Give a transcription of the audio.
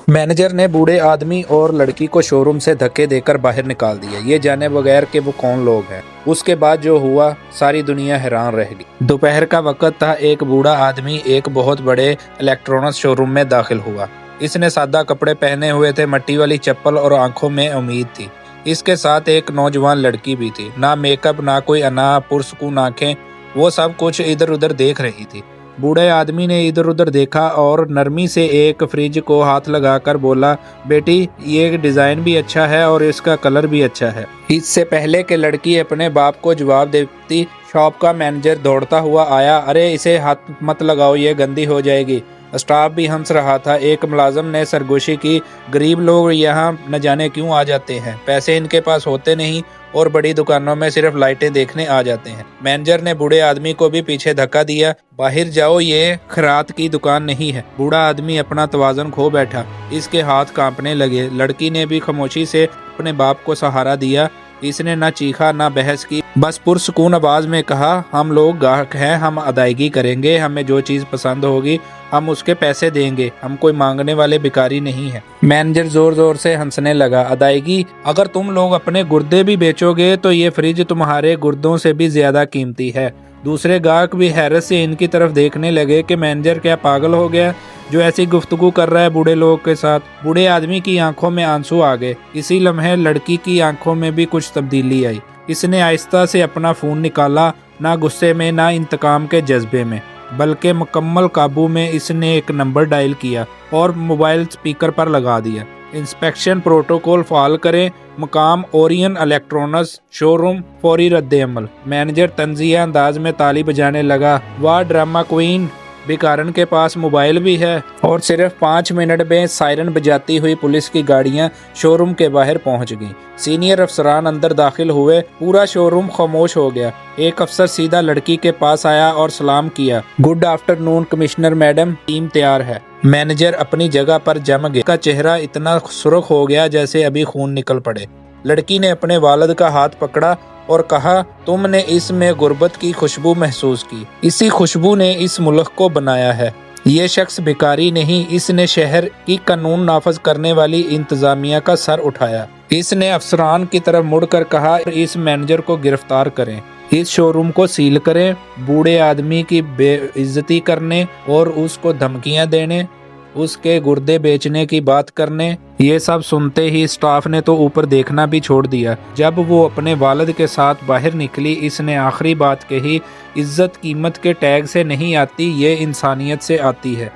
Manager ने बूढ़े आदमी और लड़की को शोरूम से धक्के देकर बाहर निकाल दिया, ये जाने बगैर कि वो कौन लोग हैं। उसके बाद जो हुआ सारी दुनिया हैरान रह गई। दोपहर का वक्त था। एक बूढ़ा आदमी एक बहुत बड़े इलेक्ट्रॉनिक्स शोरूम में दाखिल हुआ। इसने सादा कपड़े पहने हुए थे, मट्टी वाली चप्पल और आंखों में उम्मीद थी। इसके साथ एक नौजवान लड़की भी थी। ना मेकअप, ना कोई अना पुरसकून आंखें, वो सब कुछ इधर उधर देख रही थी। बूढ़े आदमी ने इधर उधर देखा और नरमी से एक फ्रिज को हाथ लगाकर बोला, बेटी ये डिज़ाइन भी अच्छा है और इसका कलर भी अच्छा है। इससे पहले कि लड़की अपने बाप को जवाब देती, शॉप का मैनेजर दौड़ता हुआ आया। अरे इसे हाथ मत लगाओ, ये गंदी हो जाएगी। स्टाफ भी हंस रहा था। एक मुलाजिम ने सरगोशी की, गरीब लोग यहाँ न जाने क्यों आ जाते हैं, पैसे इनके पास होते नहीं और बड़ी दुकानों में सिर्फ लाइटें देखने आ जाते हैं। मैनेजर ने बूढ़े आदमी को भी पीछे धक्का दिया, बाहर जाओ, ये खैरात की दुकान नहीं है। बूढ़ा आदमी अपना तवाज़ुन खो बैठा, इसके हाथ कांपने लगे। लड़की ने भी खामोशी से अपने बाप को सहारा दिया। इसने न चीखा न बहस की, बस पुरसकून आवाज में कहा, हम लोग गाहक हैं, हम अदायगी करेंगे, हमें जो चीज़ पसंद होगी हम उसके पैसे देंगे, हम कोई मांगने वाले भिखारी नहीं है। मैनेजर जोर जोर से हंसने लगा, अदायगी? अगर तुम लोग अपने गुर्दे भी बेचोगे तो ये फ्रिज तुम्हारे गुर्दों से भी ज्यादा कीमती है। दूसरे गाहक भी हैरत से इनकी तरफ देखने लगे कि मैनेजर क्या पागल हो गया जो ऐसी गुफ्तगू कर रहा है बूढ़े लोगों के साथ। बूढ़े आदमी की आंखों में आंसू आ गए। इसी लम्हे लड़की की आंखों में भी कुछ तब्दीली आई। इसने आहिस्ता से अपना फोन निकाला, ना गुस्से में ना इंतकाम के जज्बे में, बल्कि मुकम्मल काबू में। इसने एक नंबर डायल किया और मोबाइल स्पीकर पर लगा दिया। इंस्पेक्शन प्रोटोकॉल फाल करें, मुकाम ओरियन इलेक्ट्रॉनिक्स शोरूम, फौरी रद्द अमल। मैनेजर तंजिया अंदाज में ताली बजाने लगा, वाह ड्रामा क्वीन, भिखारन के पास मोबाइल भी है। और सिर्फ 5 मिनट में सायरन बजाती हुई पुलिस की गाड़ियां शोरूम के बाहर पहुंच गईं। सीनियर अफसरान अंदर दाखिल हुए। पूरा शोरूम खामोश हो गया। एक अफसर सीधा लड़की के पास आया और सलाम किया, good afternoon commissioner madam, team तैयार है। मैनेजर अपनी जगह पर जम गया। का चेहरा इतना सुर्ख हो गया जैसे अभी खून निकल पड़े। लड़की ने अपने वालिद का हाथ पकड़ा और कहा, तुमने इसमें गुर्बत की खुशबू महसूस की, इसी खुशबू ने इस मुल्क को बनाया है। ये शख्स भिखारी नहीं, इसने शहर की कानून नाफज करने वाली इंतजामिया का सर उठाया। इसने अफसरान की तरफ मुड़कर कहा, इस मैनेजर को गिरफ्तार करें, इस शोरूम को सील करें। बूढ़े आदमी की बेइज्जती करने और उसको धमकियां देने, उसके गुर्दे बेचने की बात करने, ये सब सुनते ही स्टाफ ने तो ऊपर देखना भी छोड़ दिया। जब वो अपने वालिद के साथ बाहर निकली, इसने आखिरी बात कही, इज्जत कीमत के टैग से नहीं आती, ये इंसानियत से आती है।